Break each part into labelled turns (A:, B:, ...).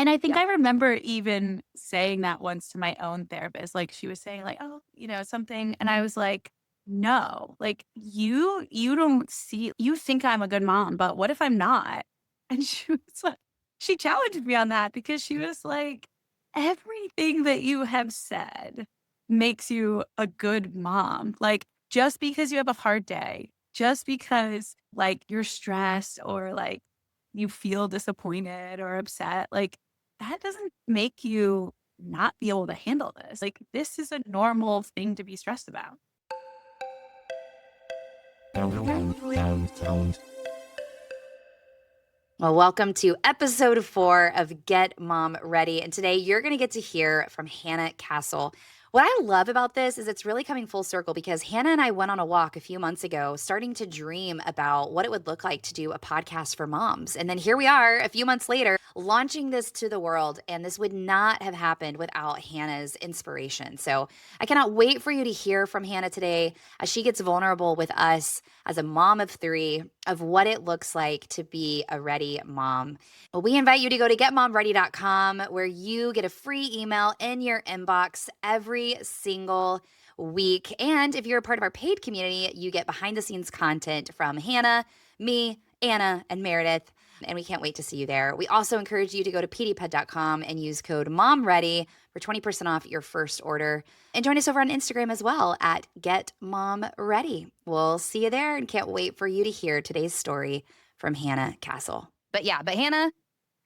A: And I think
B: Yeah.
A: I remember even saying that once to my own therapist. Like she was saying like, "Oh, something." And I was like, "No. Like you don't see you think I'm a good mom, but what if I'm not?" And she was like she challenged me on that because she was like, "Everything that you have said makes you a good mom. Like just because you have a hard day, just because like you're stressed or like you feel disappointed or upset, like that doesn't make you not be able to handle this. Like, this is a normal thing to be stressed about."
B: Well, welcome to episode 4 of Get Mom Ready. And today you're going to get to hear from Hannah Castle. What I love about this is it's really coming full circle because Hannah and I went on a walk a few months ago, starting to dream about what it would look like to do a podcast for moms. And then here we are a few months later, launching this to the world. And this would not have happened without Hannah's inspiration. So I cannot wait for you to hear from Hannah today as she gets vulnerable with us as a mom of 3 of what it looks like to be a ready mom. Well, we invite you to go to getmomready.com where you get a free email in your inbox every single week. And if you're a part of our paid community, you get behind the scenes content from Hannah, me, Anna, and Meredith. And we can't wait to see you there. We also encourage you to go to pdped.com and use code MOMREADY for 20% off your first order. And join us over on Instagram as well at GetMomReady. We'll see you there and can't wait for you to hear today's story from Hannah Castle. But Hannah,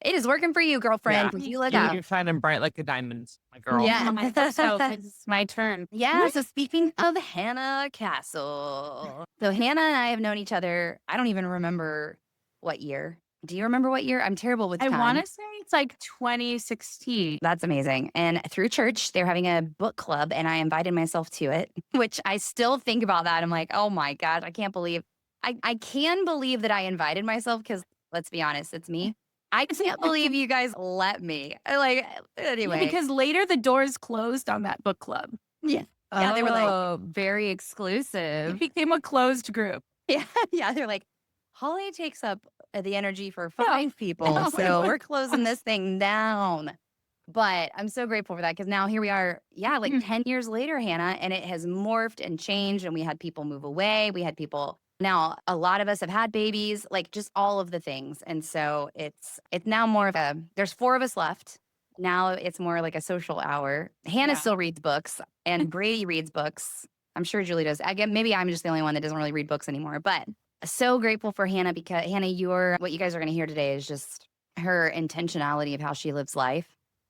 B: it is working for you,
C: Yeah.
B: girlfriend. You look
C: You're
B: out.
C: you're shining bright like a diamond, my girl.
B: Yeah.
A: I hope so. It's my turn.
B: Yeah. So speaking of Hannah Castle. So Hannah and I have known each other, I don't even remember what year. Do you remember what year? I'm terrible with
A: I want
B: time.
A: to say it's like 2016.
B: That's amazing. And through church, they're having a book club, and I invited myself to it, which I still think about that. I'm like, oh my gosh, I can't believe I can believe that I invited myself because let's be honest, it's me. I can't believe you guys let me. Like,
A: Yeah,
B: anyway.
A: because later the doors closed on that book club.
B: Yeah. Yeah, they were like,
A: Oh,
B: very
A: it
B: exclusive.
A: became a closed group.
B: Yeah, yeah. They're like, Holly takes up the energy for
A: No,
B: 5 people.
A: no, it
B: So
A: was
B: we're closing this thing down. But I'm so grateful for that because now here we are, yeah, like 10 years later, Hannah, and it has morphed and changed. And we had people move away. We had people now, a lot of us have had babies, like just all of the things. And so it's now more of there's 4 of us left. Now it's more like a social hour. Hannah
A: Yeah.
B: still reads books and Brady reads books. I'm sure Julie does. Again, maybe I'm just the only one that doesn't really read books anymore. But so grateful for Hannah because Hannah, what you guys are going to hear today is just her intentionality of how she lives life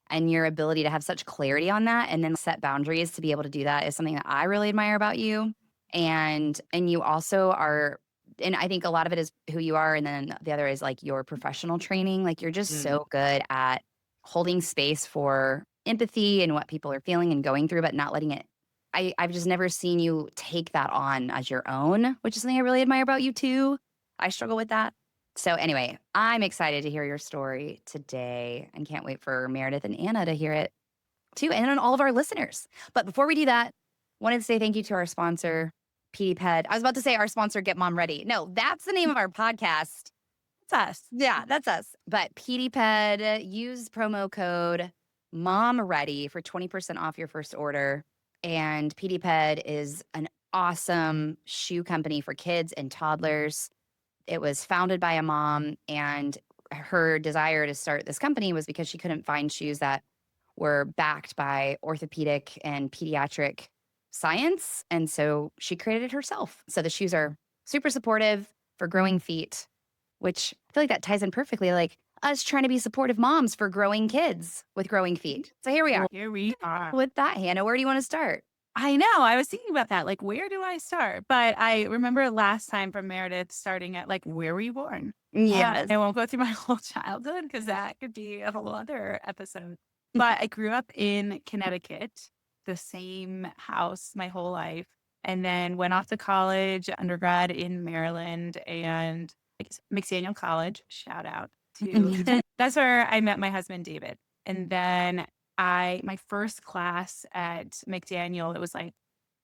B: and your ability to have such clarity on that and then set boundaries to be able to do that is something that I really admire about you. And you also are, and I think a lot of it is who you are. And then the other is like your professional training. Like you're just so good at holding space for empathy and what people are feeling and going through, but not letting it. I've just never seen you take that on as your own, which is something I really admire about you too. I struggle with that. So anyway, I'm excited to hear your story today and can't wait for Meredith and Anna to hear it too, and on all of our listeners. But before we do that, wanted to say thank you to our sponsor, PDPed. I was about to say our sponsor, Get Mom Ready. No, that's the name of our podcast.
A: It's us.
B: Yeah, that's us. But PDPed, use promo code MOMREADY for 20% off your first order. And PDPed is an awesome shoe company for kids and toddlers. It was founded by a mom, and her desire to start this company was because she couldn't find shoes that were backed by orthopedic and pediatric science. And so she created it herself. So the shoes are super supportive for growing feet, which I feel like that ties in perfectly, like us trying to be supportive moms for growing kids with growing feet. So here we are.
A: Here we are.
B: With that, Hannah, where do you want to start?
A: I know. I was thinking about that. Like, where do I start? But I remember last time from Meredith starting at like, where were you born?
B: Yes.
A: I won't go through my whole childhood because that could be a whole other episode. But I grew up in Connecticut, the same house my whole life, and then went off to college, undergrad in Maryland and I guess McDaniel College. Shout out to that's where I met my husband, David. And then my first class at McDaniel, it was like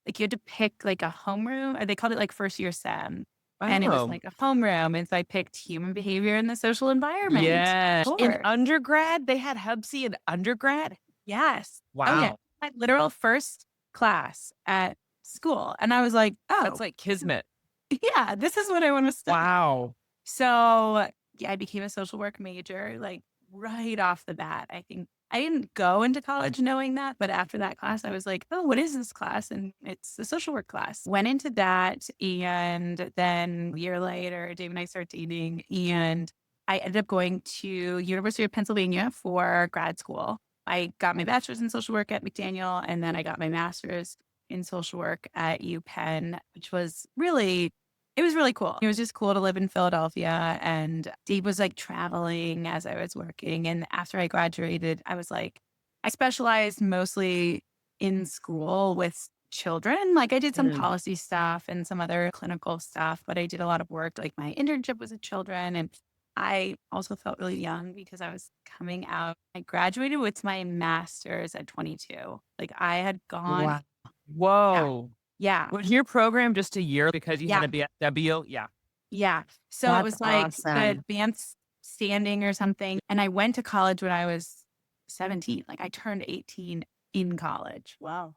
A: you had to pick like a homeroom, or they called it like first year SEM. and it was
C: Oh,
A: like a homeroom. And so I picked human behavior in the social environment.
C: yeah.
A: Of
C: In
A: course.
C: undergrad, they had Hub C in undergrad?
A: Yes. Oh, yeah.
C: Wow.
A: My literal first class at school. And I was like,
C: That's
A: oh,
C: like kismet.
A: yeah, this is what I want to study.
C: Wow.
A: So, yeah, I became a social work major, like, right off the bat. I think I didn't go into college knowing that, but after that class, I was like, "Oh, what is this class?" And it's a social work class. Went into that, and then a year later, Dave and I started dating, and I ended up going to University of Pennsylvania for grad school. I got my bachelor's in social work at McDaniel, and then I got my master's in social work at UPenn, which was really it was really cool. It was just cool to live in Philadelphia, and Dave was, like, traveling as I was working, and after I graduated, I was like I specialized mostly in school with children, like, I did some
C: Mm.
A: policy stuff and some other clinical stuff, but I did a lot of work, like, my internship was with children, and I also felt really young because I was coming out I graduated with my master's at 22. Like, I had gone
B: Wow.
A: Yeah,
C: Whoa.
A: yeah,
C: Was your program just a year because you had
A: yeah.
C: a BSW? Yeah.
A: Yeah. So it
B: That's
A: was like the
B: awesome.
A: advanced standing or something. And I went to college when I was 17. Like I turned 18 in college. Wow.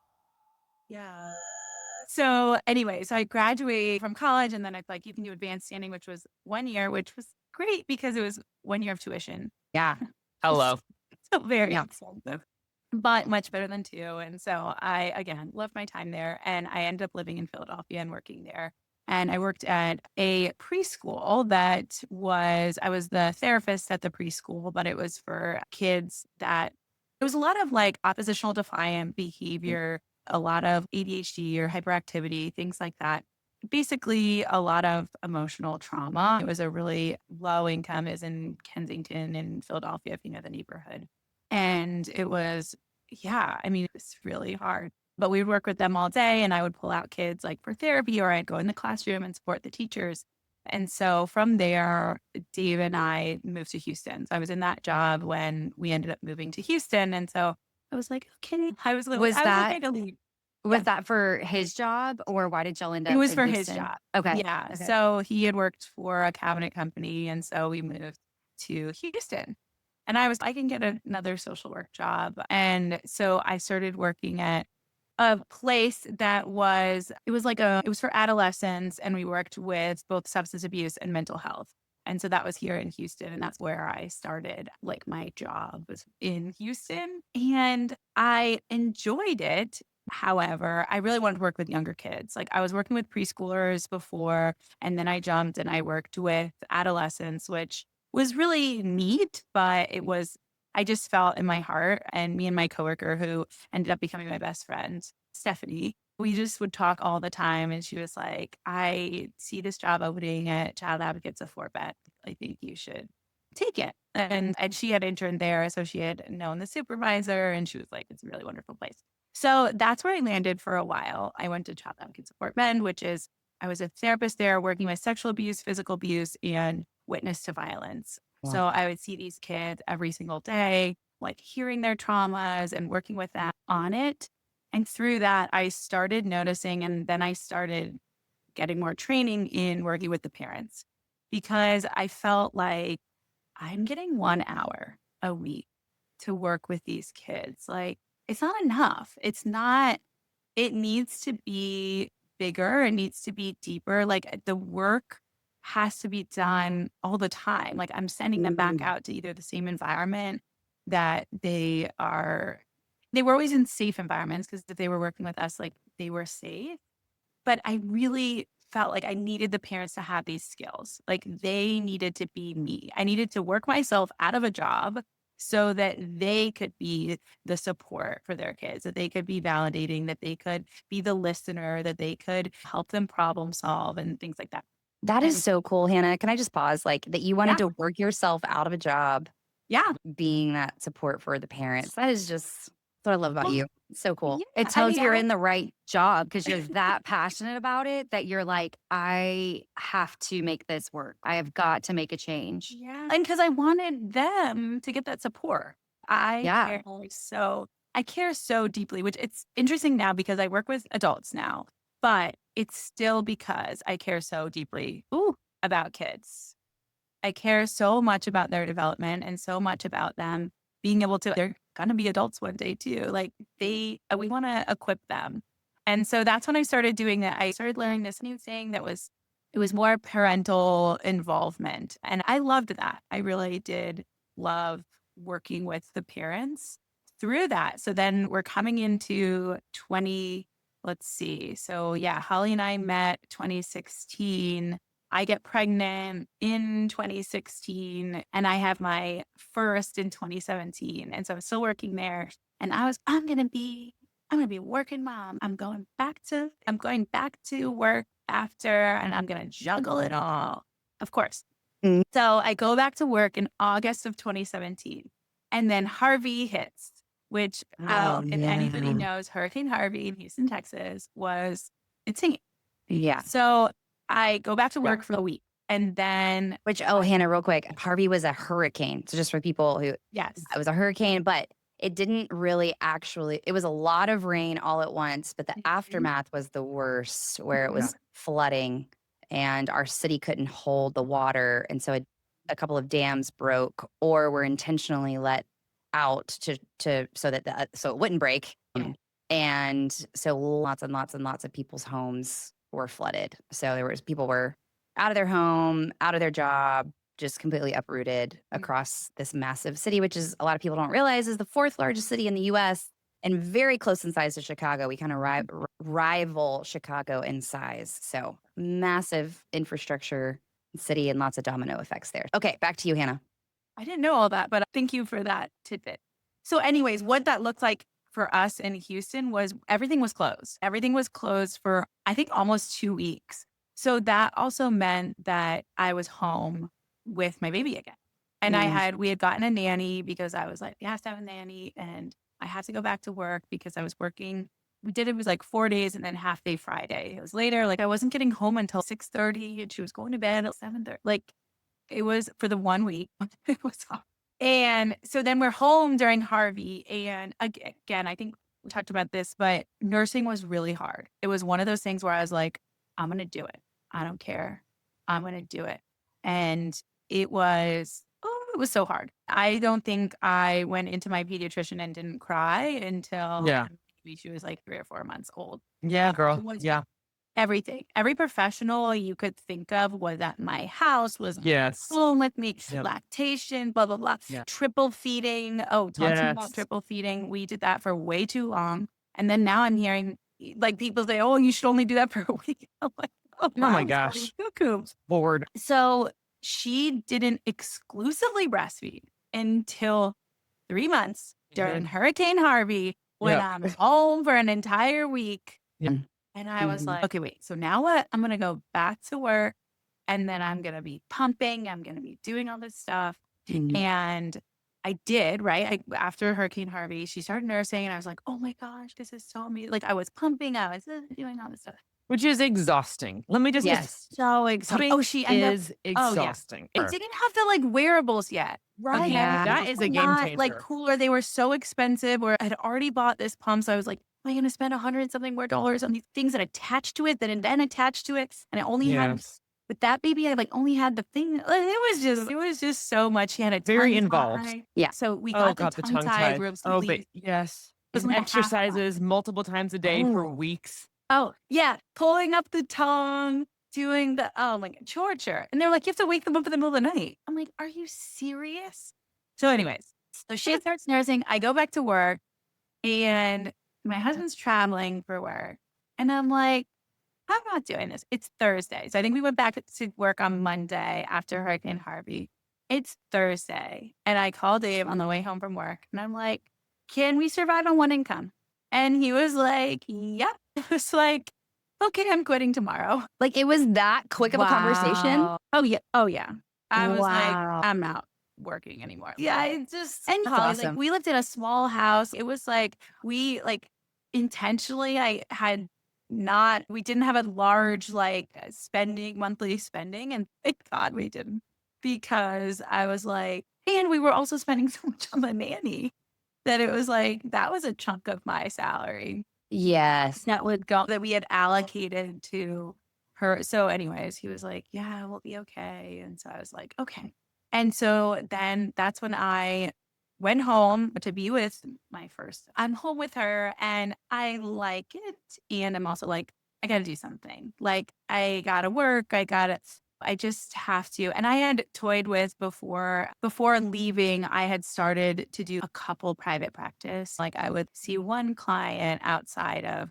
A: Yeah. So anyway, so I graduated from college and then I like you can do advanced standing, which was 1 year, which was great because it was 1 year of tuition.
B: Yeah.
C: Hello.
A: So very
B: Yeah.
A: expensive, but much better than two. And so I, again, loved my time there. And I ended up living in Philadelphia and working there. And I worked at a preschool I was the therapist at the preschool, but it was for kids that it was a lot of like oppositional defiant behavior, a lot of ADHD or hyperactivity, things like that. Basically, a lot of emotional trauma. It was a really low income, is in Kensington in Philadelphia, if you know the neighborhood. And it was, yeah, I mean, it's really hard. But we would work with them all day and I would pull out kids like for therapy or I'd go in the classroom and support the teachers. And so from there, Dave and I moved to Houston. So I was in that job when we ended up moving to Houston. And so I was like, okay,
B: Was
A: I was
B: that
A: looking to leave.
B: was
A: Yeah.
B: that for his job or why did y'all end
A: It
B: up
A: was
B: in
A: for his
B: Houston?
A: job.
B: Okay.
A: Yeah.
B: Okay.
A: So he had worked for a cabinet company. And so we moved to Houston. And I was, I can get another social work job. And so I started working at a place it was for adolescents. And we worked with both substance abuse and mental health. And so that was here in Houston. And that's where I started. Like my job was in Houston and I enjoyed it. However, I really wanted to work with younger kids. Like I was working with preschoolers before, and then I jumped and I worked with adolescents, which was really neat, but I just felt in my heart, and me and my coworker who ended up becoming my best friend, Stephanie, we just would talk all the time. And she was like, I see this job opening at Child Advocates of Fort Bend. I think you should take it. And she had interned there. So she had known the supervisor and she was like, it's a really wonderful place. So that's where I landed for a while. I went to Child Advocates of Fort Bend, I was a therapist there working with sexual abuse, physical abuse, and witness to violence.
B: Wow.
A: So I would see these kids every single day, like hearing their traumas and working with them on it. And through that, I started noticing, and then I started getting more training in working with the parents because I felt like I'm getting 1 hour a week to work with these kids. Like, it's not enough. It needs to be bigger. It needs to be deeper. Like, the work has to be done all the time. Like, I'm sending them back out to either the same environment that they were always in safe environments because if they were working with us, like, they were safe. But I really felt like I needed the parents to have these skills. Like they needed to be me. I needed to work myself out of a job so that they could be the support for their kids, that they could be validating, that they could be the listener, that they could help them problem solve and things like that.
B: That is
A: And
B: so cool, Hannah. Can I just pause? Like that you wanted
A: yeah,
B: to work yourself out of a job,
A: yeah.
B: being that support for the parents. That is just what I love about
A: Well,
B: you. It's so cool.
A: yeah.
B: It
A: I
B: tells
A: mean,
B: you you're in the right job because you're that passionate about it that you're like, I have to make this work. I have got to make a change.
A: yeah. And because I wanted them to get that support. I
B: Yeah.
A: care I care so deeply, which it's interesting now because I work with adults now, but it's still because I care so deeply about kids. I care so much about their development and so much about them being able to, they're going to be adults one day too. Like we want to equip them. And so that's when I started doing that. I started learning this new thing it was more parental involvement. And I loved that. I really did love working with the parents through that. So then we're coming into let's see. So yeah, Holly and I met 2016. I get pregnant in 2016 and I have my first in 2017. And so I'm still working there. And I'm gonna be working mom. I'm going back to work after and I'm gonna juggle it all. Of course.
B: Mm.
A: So I go back to work in August of 2017. And then Harvey hits, which if anybody knows, Hurricane Harvey in Houston, Texas was insane.
B: Yeah.
A: So I go back to work for a week and then
B: Hannah, real quick. Harvey was a hurricane. So just for people who,
A: yes.
B: it was a hurricane, but it didn't really it was a lot of rain all at once, but the aftermath was the worst, where it was flooding and our city couldn't hold the water. And so a couple of dams broke or were intentionally let out so it wouldn't break.
A: Yeah.
B: And so lots and lots and lots of people's homes were flooded. So people were out of their home, out of their job, just completely uprooted across this massive city, which is a lot of people don't realize is the fourth largest city in the US and very close in size to Chicago. We kind of rival Chicago in size. So massive infrastructure city and lots of domino effects there. Okay, back to you, Hannah.
A: I didn't know all that, but thank you for that tidbit. So anyways, what that looked like for us in Houston was everything was closed. Everything was closed for, I think, almost 2 weeks. So that also meant that I was home with my baby again. And we had gotten a nanny because I was like, we have to have a nanny. And I had to go back to work because I was working. It was like 4 days and then half day Friday. It was later. Like I wasn't getting home until 6:30 and she was going to bed at 7:30. Like it was for the 1 week. It was hard. And so then we're home during Harvey. And again, I think we talked about this, but nursing was really hard. It was one of those things where I was like, I'm going to do it. I don't care. I'm going to do it. And it was so hard. I don't think I went into my pediatrician and didn't cry until maybe she was like 3 or 4 months old.
C: Yeah, girl. Yeah.
A: Everything. Every professional you could think of was at my house, was
C: Yes.
A: home with me,
C: Yep.
A: lactation, blah, blah, blah.
C: Yeah.
A: Triple feeding. Oh, talking about
C: Yes.
A: triple feeding. We did that for way too long. And then now I'm hearing like people say, oh, you should only do that for a week. I'm like, oh
C: my gosh. Lord.
A: So she didn't exclusively breastfeed until 3 months during Hurricane Harvey when I was home for an entire week.
C: Yeah.
A: And I was like, okay, wait. So now what? I'm going to go back to work and then I'm going to be pumping. I'm going to be doing all this stuff. And I did, right? After Hurricane Harvey, she started nursing and I was like, oh my gosh, this is so amazing. Like I was pumping, I was doing all this stuff.
C: Which is exhausting. Let me just
A: So exhausting.
C: Oh, she is exhausting.
A: It didn't have the like wearables yet. Right.
C: Okay.
B: Yeah.
C: That is a game changer.
A: Like cooler. They were so expensive or I had already bought this pump. So I was like, am I going to spend $100 something more dollars on these things that attach to it, that then attach to it? And I only had with that baby, I like only had the thing. It was just so much. She had a
C: very
A: tongue
C: involved.
A: tie.
B: Yeah.
A: So we got the tongue tie ropes.
C: Oh, but yes.
A: It was like
C: exercises multiple times a day for weeks.
A: Oh, yeah. Pulling up the tongue, doing the, like torture. And they're like, you have to wake them up in the middle of the night. I'm like, are you serious? So anyways, so she starts nursing. I go back to work and my husband's traveling for work. And I'm like, I'm not doing this. It's Thursday. So I think we went back to work on Monday after Hurricane Harvey. It's Thursday. And I called Dave on the way home from work. And I'm like, can we survive on one income? And he was like, yep. It was like, okay, I'm quitting tomorrow.
B: Like it was that quick of a conversation?
A: Oh, yeah. Oh, yeah. I was like,
B: Wow.
A: I'm not working anymore. Yeah, it just,
B: And
A: Holly,
B: awesome.
A: like, we lived in a small house. It was like, intentionally, we didn't have a large, monthly spending. And thank God we didn't, because I was like, and we were also spending so much on the nanny that it was like, that was a chunk of my salary.
B: Yes.
A: that we had allocated to her. So anyways, he was like, yeah, we'll be okay. And so I was like, okay. And so then that's when I went home to be with my first. I'm home with her and I like it. And I'm also like, I got to do something. Like, I got to work. I just have to. And I had toyed with before leaving, I had started to do a couple private practice. Like, I would see one client outside of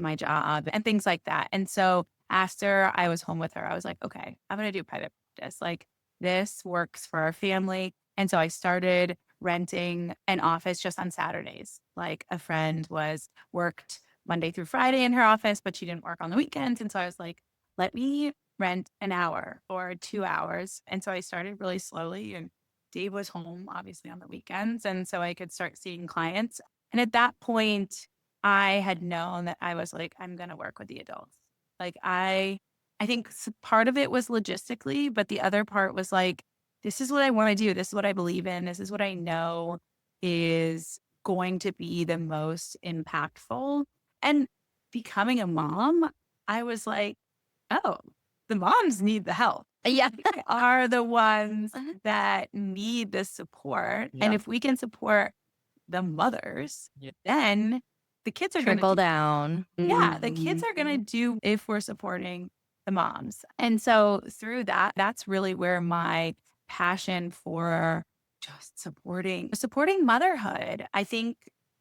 A: my job and things like that. And so after I was home with her, I was like, okay, I'm going to do private practice. Like, this works for our family. And so I started renting an office just on Saturdays. Like, a friend was worked Monday through Friday in her office, but she didn't work on the weekends. And so I was like, let me rent an hour or 2 hours. And so I started really slowly, and Dave was home obviously on the weekends. And so I could start seeing clients. And at that point, I had known that I was like, I'm going to work with the adults. Like, I think part of it was logistically, but the other part was like, this is what I want to do. This is what I believe in. This is what I know is going to be the most impactful. And becoming a mom, I was like, oh, the moms need the help.
B: Yeah.
A: They are the ones that need the support.
C: Yeah.
A: And if we can support the mothers,
C: Yeah.
A: then the kids are going to
B: Trickle
A: do.
B: down.
A: Yeah, the kids are going to do if we're supporting the moms. And so through that, that's really where my passion for just supporting motherhood. I think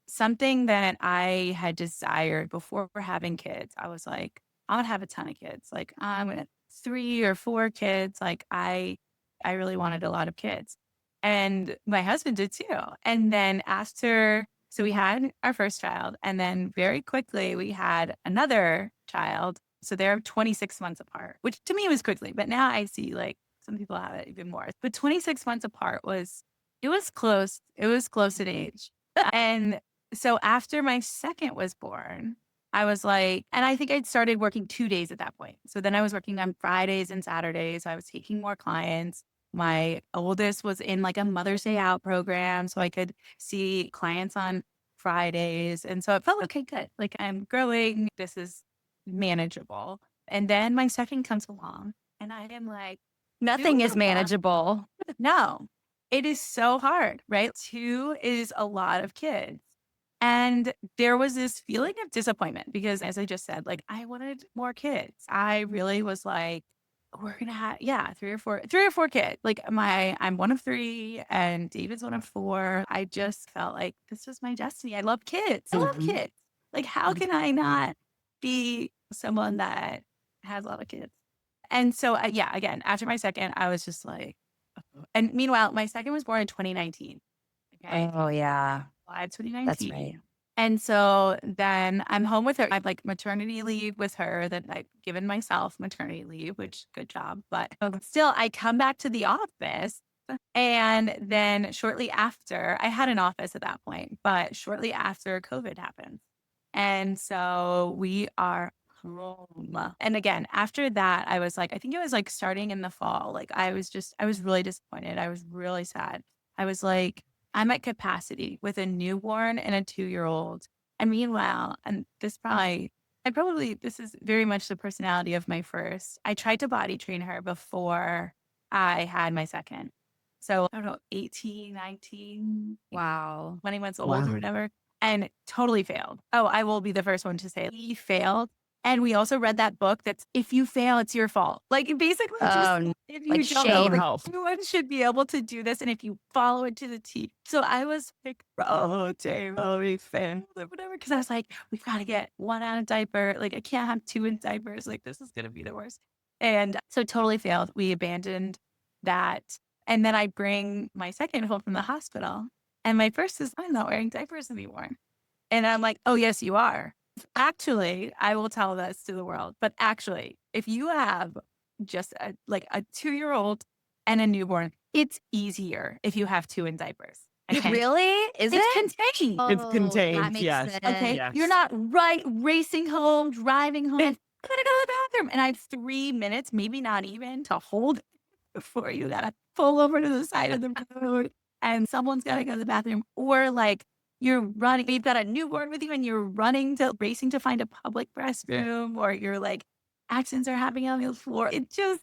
A: something that I had desired before having kids, I was like, I would have a ton of kids. Like, I'm gonna 3 or 4 kids. Like, I really wanted a lot of kids. And my husband did too. And then after, so we had our first child, and then very quickly we had another child. So they're 26 months apart, which to me was quickly, but now I see like some people have it even more. But 26 months apart it was close. It was close in age. And so after my second was born, I was like, and I think I'd started working 2 days at that point. So then I was working on Fridays and Saturdays. I was taking more clients. My oldest was in like a Mother's Day out program, so I could see clients on Fridays. And so it felt okay, good. Like, I'm growing. This is manageable. And then my second comes along, and I am like,
B: Nothing is
A: two
B: manageable.
A: no, it is so hard, right? Two is a lot of kids. And there was this feeling of disappointment because, as I just said, like, I wanted more kids. I really was like, we're gonna have, yeah, 3 or 4 kids. Like, I'm one of 3 and David's one of 4. I just felt like this was my destiny. I love kids. I love kids. Like, how can I not be someone that has a lot of kids? And so, yeah, again, after my second, I was just like, "Uh-oh." And meanwhile, my second was born in 2019. Okay.
B: Oh, yeah.
A: July of
B: That's right.
A: 2019. And so then I'm home with her. I've like maternity leave with her that I've given myself maternity leave, which good job. But still, I come back to the office. And then shortly after, I had an office at that point, but shortly after COVID happened. And so we are home. And again, after that, I was like, I think it was like starting in the fall. Like, I was really disappointed. I was really sad. I was like, I'm at capacity with a newborn and a 2-year-old. And meanwhile, and this is very much the personality of my first. I tried to body train her before I had my second. So I don't know, 18, 19,
B: Wow.
A: 20 months old or whatever, and totally failed. Oh, I will be the first one to say he failed. And we also read that book that's if you fail, it's your fault. Like, basically, just if you
B: like
A: don't,
B: shame.
A: like,
C: Help.
A: everyone should be able to do this. And if you follow it to the T. So I was like, oh, Dave, oh, we failed or whatever. Cause I was like, we've got to get one out of diaper. Like, I can't have 2 in diapers. Like, this is going to be the worst. And so totally failed. We abandoned that. And then I bring my second home from the hospital. And my first is, I'm not wearing diapers anymore. And I'm like, oh, yes, you are. Actually, I will tell this to the world. But actually, if you have just a 2-year-old and a newborn, it's easier if you have 2 in diapers. Okay?
B: Really? Is it?
A: It's contained.
C: It's
B: Oh,
C: contained,
B: that makes
C: yes.
B: sense.
A: Okay.
C: Yes.
A: You're not racing home, driving home. I'm gonna go to the bathroom. And I have 3 minutes, maybe not even, to hold it before you gotta pull over to the side of the road and someone's gotta go to the bathroom. Or like you're running, you've got a newborn with you and you're racing to find a public restroom or you're like, accidents are happening on the floor. It just,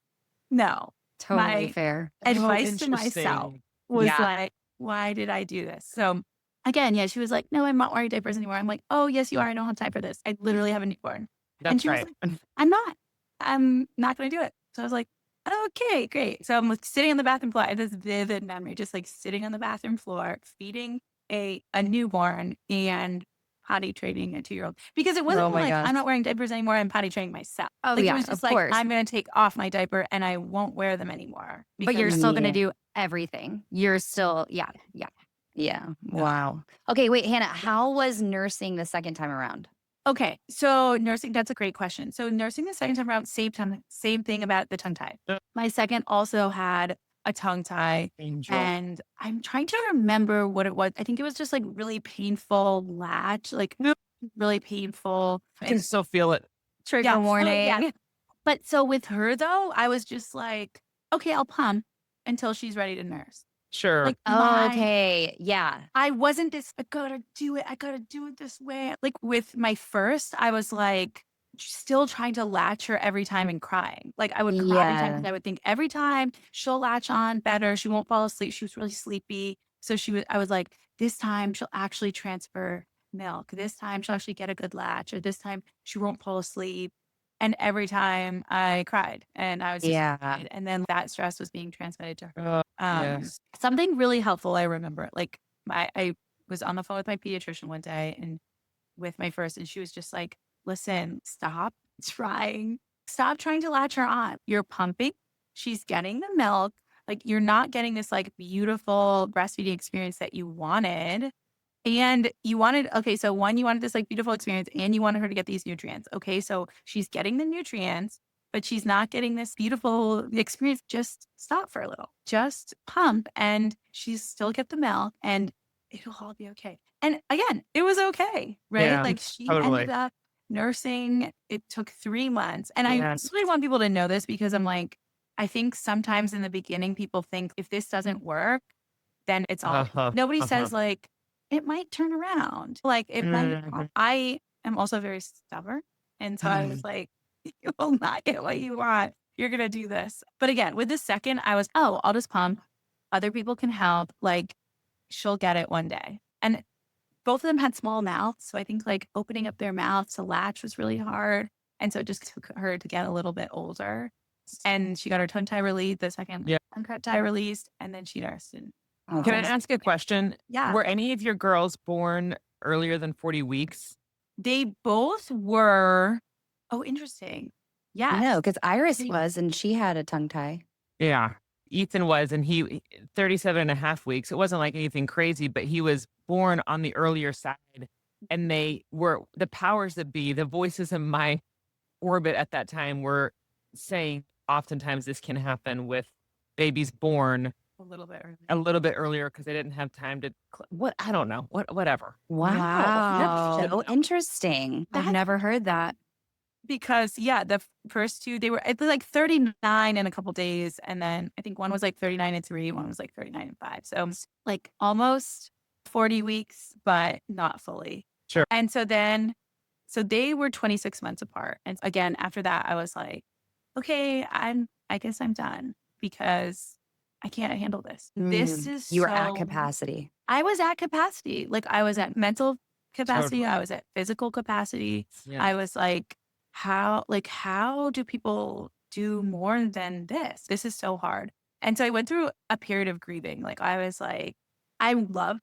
A: no.
B: Totally
A: My
B: fair.
C: Oh,
A: advice to myself
C: interesting.
A: was
B: Yeah.
A: like, why did I do this? So again, yeah, she was like, no, I'm not wearing diapers anymore. I'm like, oh, yes, you are. I don't have time for this. I literally have a newborn. And
C: That's
A: she was
C: right.
A: like, I'm not going to do it. So I was like, okay, great. So I'm like sitting on the bathroom floor. I have this vivid memory, just like sitting on the bathroom floor, feeding a newborn and potty training a 2-year-old. Because it wasn't
B: Oh
A: even
B: my
A: like,
B: gosh.
A: I'm not wearing diapers anymore. I'm potty training myself.
B: Oh
A: Like it
B: yeah,
A: was just
B: of
A: like,
B: course.
A: I'm going to take off my diaper and I won't wear them anymore.
B: But you're
A: Because
B: still gonna
C: Yeah.
B: do everything. You're still, yeah, yeah, yeah. Wow. Okay, wait, Hannah, how was nursing the second time around?
A: Okay, so nursing, that's a great question. So nursing the second time around, same thing about the tongue tie. My second also had a tongue tie,
C: Angel.
A: and I'm trying to remember what it was. I think it was just like really painful latch, like
C: Yep.
A: really painful.
C: I can still feel it.
B: Trigger
A: Yeah.
B: warning.
A: But so with her though, I was just like, okay, I'll pump until she's ready to nurse.
C: Sure.
A: Like
B: Oh, okay. Yeah.
A: I wasn't this, I gotta do it. I gotta do it this way. Like with my first, I was like still trying to latch her every time and crying. Like I would cry every time
B: Yeah.
A: because I would think every time she'll latch on better. She won't fall asleep. She was really sleepy. So I was like, this time she'll actually transfer milk. This time she'll actually get a good latch. Or this time she won't fall asleep. And every time I cried and I was just,
B: Yeah.
A: and then that stress was being transmitted to her.
C: Yes.
A: Something really helpful, I remember, like I was on the phone with my pediatrician one day and with my first, and she was just like, listen, stop trying to latch her on. You're pumping. She's getting the milk. Like you're not getting this like beautiful breastfeeding experience that you wanted. And you wanted, okay, so one, you wanted this like beautiful experience and you wanted her to get these nutrients. Okay, so she's getting the nutrients, but she's not getting this beautiful experience. Just stop for a little, just pump, and she still get the milk and it'll all be okay. And again, it was okay, right?
C: Yeah.
A: Like she
C: Totally.
A: ended up nursing. It took 3 months. And I
C: Yes.
A: really want people to know this because I'm like, I think sometimes in the beginning, people think if this doesn't work, then it's all.
C: Uh-huh.
A: Nobody
C: Uh-huh.
A: says like, it might turn around. Like it might.
C: Mhm.
A: I am also very stubborn. And so I was like, you will not get what you want. You're going to do this. But again, with the second, I was, oh, I'll just pump. Other people can help. Like she'll get it one day. And both of them had small mouths. So I think like opening up their mouths to latch was really hard. And so it just took her to get a little bit older. And she got her tongue tie released, the second
C: Yeah.
A: tongue tie released, and then she nursed. And
B: Oh,
C: Can I
B: that's-
C: ask a question?
A: yeah.
C: Were any of your girls born earlier than 40 weeks?
A: They both were. Oh, interesting. Yeah.
B: No, because Iris
A: They-
B: was, and she had a tongue tie.
C: Yeah. Ethan was, and he 37 and a half weeks. It wasn't like anything crazy, but he was born on the earlier side. And they were the powers that be, the voices in my orbit at that time were saying oftentimes this can happen with babies born
A: a little bit early.
C: a little bit earlier because they didn't have time to what I don't know. Whatever.
B: Wow.
A: That's
B: So interesting. I've
A: That's-
B: never heard that.
A: Because yeah, the first two, they were it was like 39 in a couple days. And then I think one was like 39 and 3, one was like 39 and 5. So like almost 40 weeks, but not fully.
C: Sure.
A: And so they were 26 months apart. And again, after that, I was like, okay, I guess I'm done because I can't handle this. This is
B: You were at
A: so-
B: capacity.
A: I was at capacity. Like I was at mental capacity.
C: Totally.
A: I was at physical capacity.
C: Yeah.
A: I was like, how do people do more than this? This is so hard. And so I went through a period of grieving. Like I was like, I love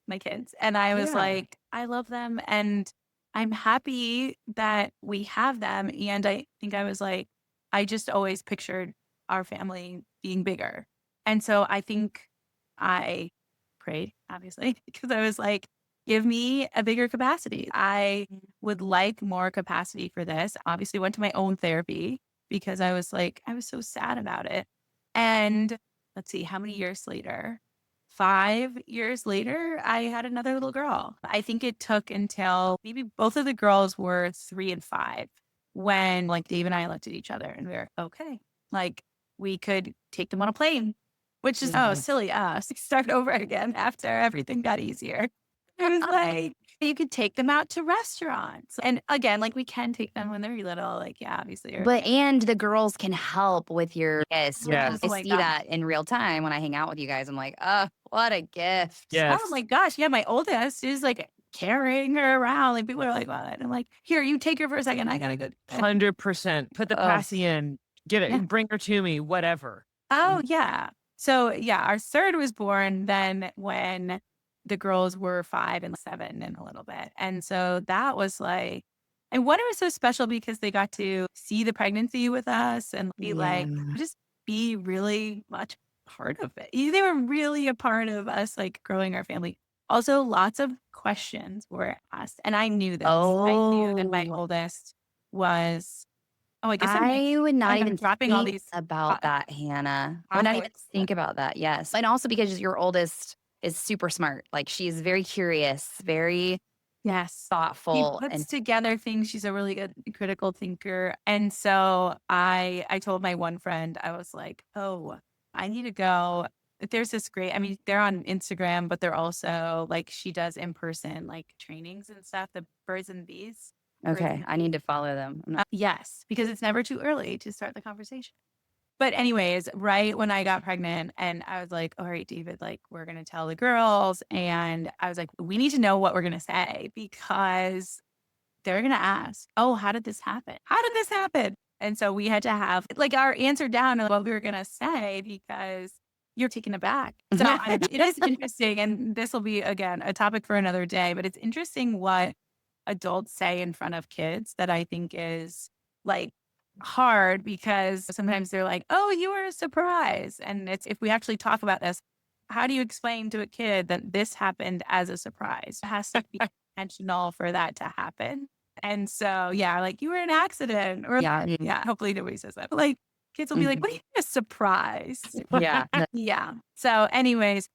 A: my kids. And I was
C: Yeah.
A: like, I love them and I'm happy that we have them. And I think I was like, I just always pictured our family being bigger. And so I think I prayed, obviously, because I was like, give me a bigger capacity. I would like more capacity for this. Obviously, went to my own therapy because I was like, I was so sad about it. And let's see, how many years later? 5 years later, I had another little girl. I think it took until maybe both of the girls were 3 and 5 when like Dave and I looked at each other and we were okay. Like we could take them on a plane, which is, oh, silly us. Start over again after everything got easier. It was like, you could take them out to restaurants. And again, like we can take them when they're little. Like, yeah, obviously.
B: But and the girls can help with your yes.
C: Yes.
A: Oh
B: I
A: my
B: see
A: God.
B: that in real time when I hang out with you guys. I'm like, oh, what a gift.
A: Oh
C: Yes.
A: my gosh. Yeah. My oldest is like carrying her around. Like people are like, what? I'm like, here, you take her for a second. I gotta go.
C: 100%. Put the
B: Oh,
C: passy in. Get
A: Yeah.
C: it. Bring her to me. Whatever.
A: Oh yeah. So yeah, our third was born then when the girls were 5 and 7 and a little bit. And so that was like, and one, it was so special because they got to see the pregnancy with us and be like,
B: yeah.
A: just be really much part of it. They were really a part of us like growing our family. Also, lots of questions were asked. And I knew this. I knew that my
B: Oh,
A: oldest was, oh, I guess
B: I would not
A: I'm
B: even
A: dropping all
B: think
A: these
B: about that, Hannah. I would not even
A: topics.
B: think about that. Yes. And also because your oldest is super smart. Like she's very curious, very
A: Yes. She
B: thoughtful.
A: puts
B: And
A: together things. She's a really good critical thinker. And so I told my one friend, I was like, "Oh, I need to go." There's this great, I mean, they're on Instagram, but they're also like she does in person like trainings and stuff, the birds and bees. Birds
B: okay,
A: and
B: I
A: bees.
B: need to follow them. I'm not,
A: Yes, because it's never too early to start the conversation. But anyways, right when I got pregnant and I was like, all right, David, like we're going to tell the girls. And I was like, we need to know what we're going to say because they're going to ask, oh, how did this happen? How did this happen? And so we had to have like our answer down on what we were going to say because you're taken aback. So it is interesting. And this will be, again, a topic for another day, but it's interesting what adults say in front of kids that I think is like hard because sometimes they're like, "Oh, you were a surprise." And it's if we actually talk about this, how do you explain to a kid that this happened as a surprise? It has to be intentional for that to happen. And so, yeah, like you were an accident or
B: yeah.
A: yeah, hopefully nobody says that. But like kids will be like,
B: Mhm.
A: "What do you mean a surprise?"
B: Yeah.
A: Yeah. So anyways,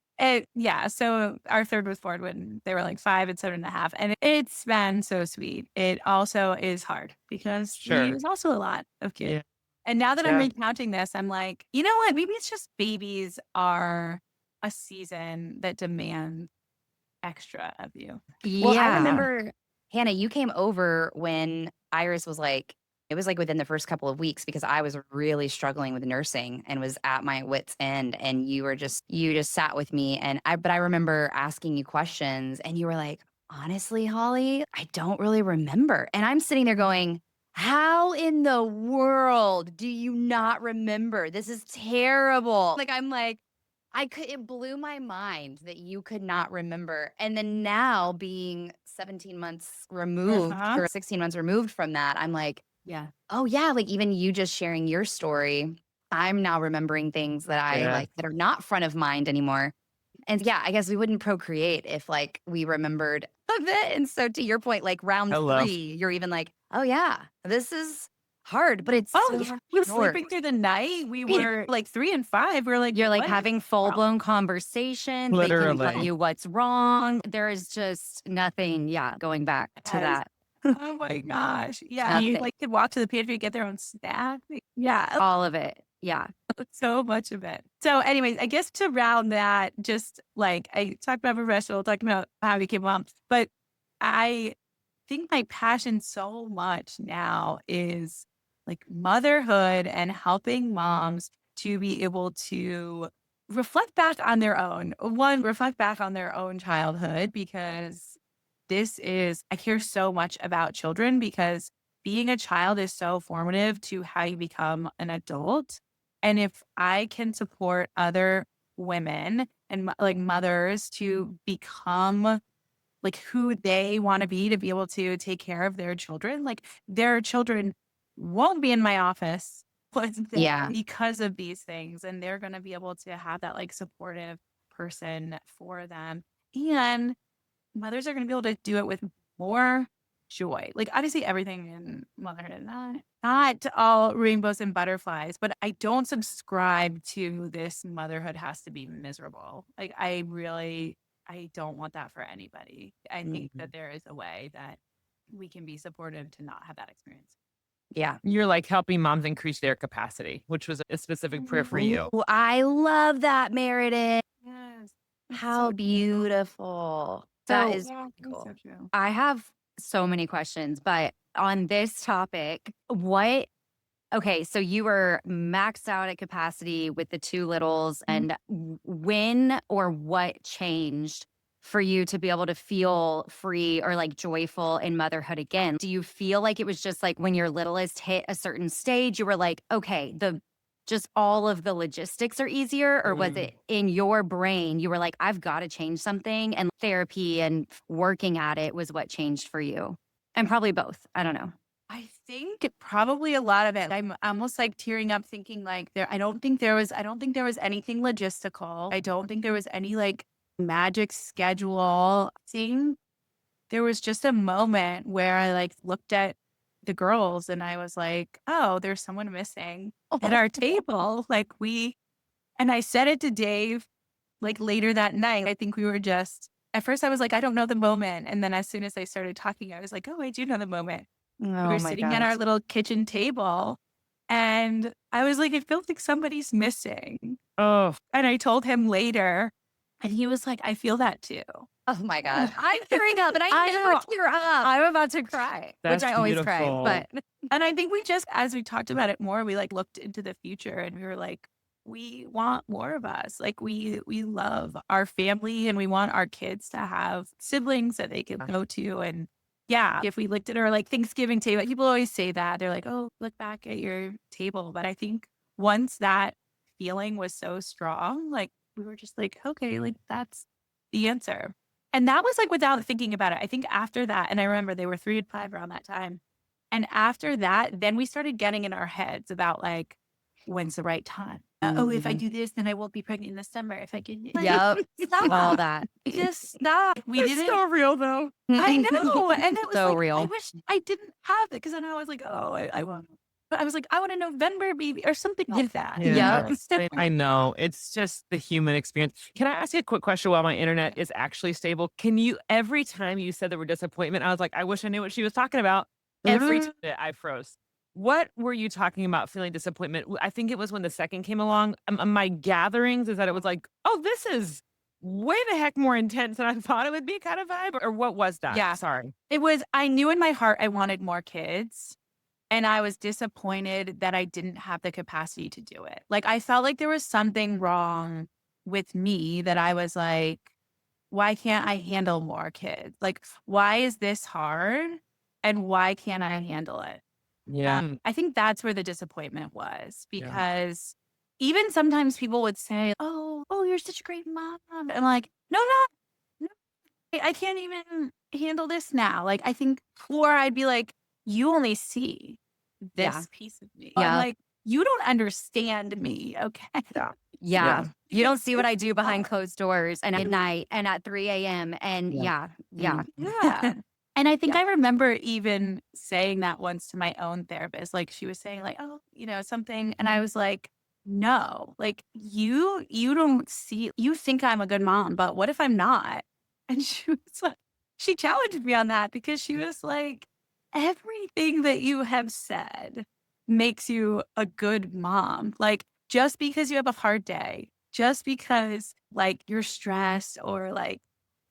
A: yeah, so our third was born when they were like 5 and 7.5, and it's been so sweet. It also is hard because
C: Sure.
A: there's also a lot of kids.
C: Yeah.
A: And now that I'm
C: Yeah.
A: recounting this, I'm like, you know what? Maybe it's just babies are a season that demand extra of you.
B: Well, I
C: Yeah.
B: remember, Hannah, you came over when Iris was like, it was like within the first couple of weeks because I was really struggling with nursing and was at my wits' end. And you just sat with me. But I remember asking you questions and you were like, honestly, Holly, I don't really remember. And I'm sitting there going, how in the world do you not remember? This is terrible. Like, I'm like, it blew my mind that you could not remember. And then now being 17 months removed
A: Uh-huh.
B: or 16 months removed from that, I'm like,
A: Yeah.
B: oh yeah, like even you just sharing your story, I'm now remembering things that I
C: Yeah.
B: like that are not front of mind anymore. And yeah, I guess we wouldn't procreate if like we remembered of it. And so to your point, like round
C: Hello.
B: 3, you're even like, oh yeah, this is hard, but it's
A: Oh,
B: so
A: yeah. We were
B: short.
A: sleeping through the night. We were like 3 and 5. We are like,
B: You're like
A: what is
B: having full blown conversation. They can tell
C: Literally.
B: you what's wrong. There is just nothing, yeah, going back to
A: wrong?
B: that.
A: Oh my gosh. Yeah.
B: Nothing.
A: Like could walk to the pantry, get their own snack. Yeah.
B: All of it. Yeah.
A: So much of it. So, anyways, I guess to round that, just like I talked about professional, talking about how I became a mom, but I think my passion so much now is like motherhood and helping moms to be able to reflect back on their own. One, reflect back on their own childhood because I care so much about children because being a child is so formative to how you become an adult. And if I can support other women and like mothers to become like who they want to be able to take care of their children, like their children won't be in my office
B: Yeah.
A: because of these things. And they're going to be able to have that like supportive person for them. And mothers are going to be able to do it with more joy. Like obviously everything in motherhood is not all rainbows and butterflies, but I don't subscribe to this motherhood has to be miserable. Like I don't want that for anybody. I think
B: Mhm.
A: that there is a way that we can be supportive to not have that experience.
B: Yeah.
C: You're like helping moms increase their capacity, which was a specific prayer for you.
B: Ooh, I love that, Meredith.
A: Yes. It's
B: How
A: so
B: beautiful. That
A: So
B: is
A: yeah,
B: really
A: that's so
B: cool.
A: true.
B: I have so many questions, but on this topic, okay, so you were maxed out at capacity with the two littles,
A: Mhm.
B: and when or what changed for you to be able to feel free or like joyful in motherhood again? Do you feel like it was just like when your littlest hit a certain stage, you were like, okay, the just all of the logistics are easier? Or was
C: Mm.
B: it in your brain, you were like, I've got to change something, and therapy and working at it was what changed for you? And probably both. I don't know.
A: I think probably a lot of it. I'm almost like tearing up thinking like I don't think there was anything logistical. I don't think there was any like magic schedule thing. There was just a moment where I like looked at the girls and I was like, "Oh, there's someone missing at our table." And I said it to Dave like later that night. I think we were just at first I was like, "I don't know the moment." And then as soon as I started talking, I was like, "Oh, I do know the moment." We
B: Oh
A: were
B: my
A: sitting at
B: gosh.
A: our little kitchen table, and I was like, "It feels like somebody's missing."
C: Oh,
A: And I told him later, and he was like, "I feel that too."
B: Oh my gosh. I'm tearing up, and I
A: I
B: never
A: know.
B: tear up. I'm about to cry, which
C: that's
B: I always cry,
C: beautiful.
B: but
A: And I think we just as we talked about it more, we, like, looked into the future and we were like, "We want more of us." Like, we love our family and we want our kids to have siblings that they can go to, and yeah, if we looked at our, like, Thanksgiving table people always say that. They're like, "Oh, look back at your table." But I think once that feeling was so strong, like, we were just like, "Okay, like, that's the answer." And that was, like, without thinking about it. I think after that and I remember they were 3 and 5 around that time. And after that, then we started getting in our heads about, like, when's the right time? "Oh, if I
B: Mhm.
A: do this, then I won't be pregnant in the summer. If I can" like,
B: Yep, all
A: stop.
B: that.
A: Just stop. We
C: It's
A: didn't
C: so real though.
A: I know, and it was
B: So
A: like, I
B: real.
A: wish I didn't have it because then I was like, "Oh, I want" but I was like, "I want a November baby," or something like that, you know?
B: Yep.
C: Yes, I know. It's just the human experience. Can I ask you a quick question while my internet is actually stable? Can you every time you said the word disappointment, I was like, I wish I knew what she was talking about. Every time I froze. What were you talking about feeling disappointment? I think it was when the second came along. My gatherings is that it was like, oh, this is way the heck more intense than I thought it would be kind of vibe. Or what was that?
A: Yeah.
C: Sorry.
A: It was I knew in my heart I wanted more kids. And I was disappointed that I didn't have the capacity to do it. Like, I felt like there was something wrong with me that I was like, why can't I handle more kids? Like, why is this hard? And why can't I handle it?
C: Yeah.
A: I think that's where the disappointment was
C: Yeah.
A: because even sometimes people would say, oh, you're such a great mom. I'm like, no, no, I can't even handle this now. Like, I think, or I'd be like, you only see
B: Yeah.
A: this piece of me. I'm
B: Yep.
A: like, you don't understand me. Okay.
C: Yeah.
B: Yeah.
C: Yeah.
B: You don't see what I do behind closed doors and at midnight and at 3 AM, and
C: Yeah.
B: yeah.
A: Yeah. And I think
B: Yeah.
A: I remember even saying that once to my own therapist. Like she was saying, like, oh, something. And I was like, no, like you don't see, you think I'm a good mom, but what if I'm not? And she was like, she challenged me on that because she was like, everything that you have said makes you a good mom. Like just because you have a hard day, just because like you're stressed or like